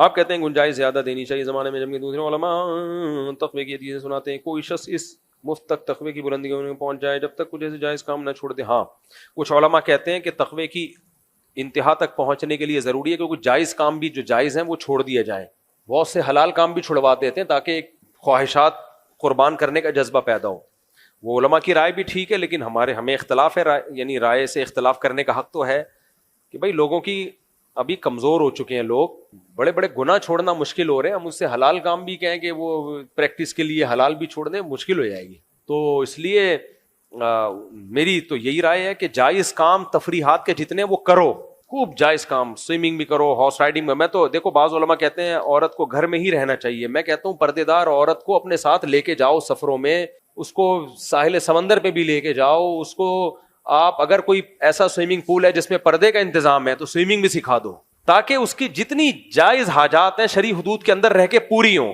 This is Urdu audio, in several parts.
آپ کہتے ہیں گنجائش زیادہ دینی چاہیے زمانے میں، جبکہ دوسرے علماء تقوی کی حدیثیں سناتے ہیں کوئی شخص اس مفت تک تقوی کی بلندیوں میں پہنچ جائے جب تک کچھ ایسے جائز کام نہ چھوڑ دے. ہاں کچھ علماء کہتے ہیں کہ تقوی کی انتہا تک پہنچنے کے لیے ضروری ہے کہ کچھ جائز کام بھی جو جائز ہیں وہ چھوڑ دیا جائے. بہت سے حلال کام بھی چھڑوا دیتے ہیں تاکہ ایک خواہشات قربان کرنے کا جذبہ پیدا ہو. وہ علماء کی رائے بھی ٹھیک ہے، لیکن ہمیں اختلاف ہے یعنی رائے سے اختلاف کرنے کا حق تو ہے کہ بھائی لوگوں کی ابھی کمزور ہو چکے ہیں، لوگ بڑے بڑے گناہ چھوڑنا مشکل ہو رہے ہیں. ہم اس سے حلال کام بھی کہیں کہ وہ پریکٹس کے لیے حلال بھی چھوڑ دیں، مشکل ہو جائے گی. تو اس لیے میری تو یہی رائے ہے کہ جائز کام تفریحات کے جتنے وہ کرو، خوب جائز کام، سوئمنگ بھی کرو، ہارس رائڈنگ میں تو دیکھو بعض علماء کہتے ہیں عورت کو گھر میں ہی رہنا چاہیے. میں کہتا ہوں پردے دار عورت کو اپنے ساتھ لے کے جاؤ سفروں میں، اس کو ساحل سمندر پہ بھی لے کے جاؤ. اس کو آپ اگر کوئی ایسا سوئمنگ پول ہے جس میں پردے کا انتظام ہے تو سوئمنگ بھی سکھا دو تاکہ اس کی جتنی جائز حاجات ہیں شرعی حدود کے اندر رہ کے پوری ہوں.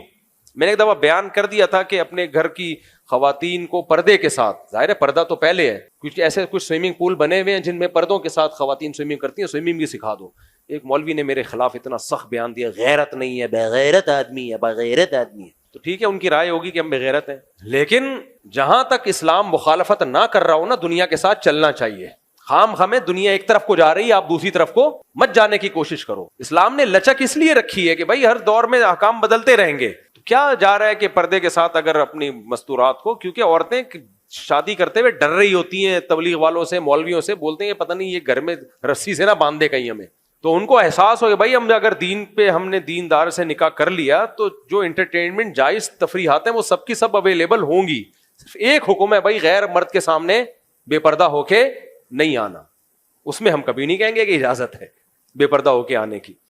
میں نے ایک دفعہ بیان کر دیا تھا کہ اپنے گھر کی خواتین کو پردے کے ساتھ، ظاہر ہے پردہ تو پہلے ہے، کیونکہ ایسے کچھ سوئمنگ پول بنے ہوئے ہیں جن میں پردوں کے ساتھ خواتین سوئمنگ کرتی ہیں، سوئمنگ بھی سکھا دو. ایک مولوی نے میرے خلاف اتنا سخت بیان دیا، غیرت نہیں ہے، بغیرت آدمی ہے، بغیرت آدمی ہے. تو ٹھیک ہے ان کی رائے ہوگی کہ ہم بغیرت ہیں، لیکن جہاں تک اسلام مخالفت نہ کر رہا ہو نا دنیا کے ساتھ چلنا چاہیے. خام ہمیں دنیا ایک طرف کو جا رہی ہے، آپ دوسری طرف کو مت جانے کی کوشش کرو. اسلام نے لچک اس لیے رکھی ہے کہ بھائی ہر دور میں احکام بدلتے رہیں گے. تو کیا جا رہا ہے کہ پردے کے ساتھ اگر اپنی مستورات کو، کیونکہ عورتیں شادی کرتے ہوئے ڈر رہی ہوتی ہیں تبلیغ والوں سے، مولویوں سے، بولتے ہیں پتہ نہیں یہ گھر میں رسی سے نہ باندھ دے کہیں ہمیں. تو ان کو احساس ہو کہ بھائی ہم اگر دین پہ ہم نے دیندار سے نکاح کر لیا تو جو انٹرٹینمنٹ جائز تفریحات ہیں وہ سب کی سب اویلیبل ہوں گی. صرف ایک حکم ہے بھائی غیر مرد کے سامنے بے پردہ ہو کے نہیں آنا. اس میں ہم کبھی نہیں کہیں گے کہ اجازت ہے بے پردہ ہو کے آنے کی.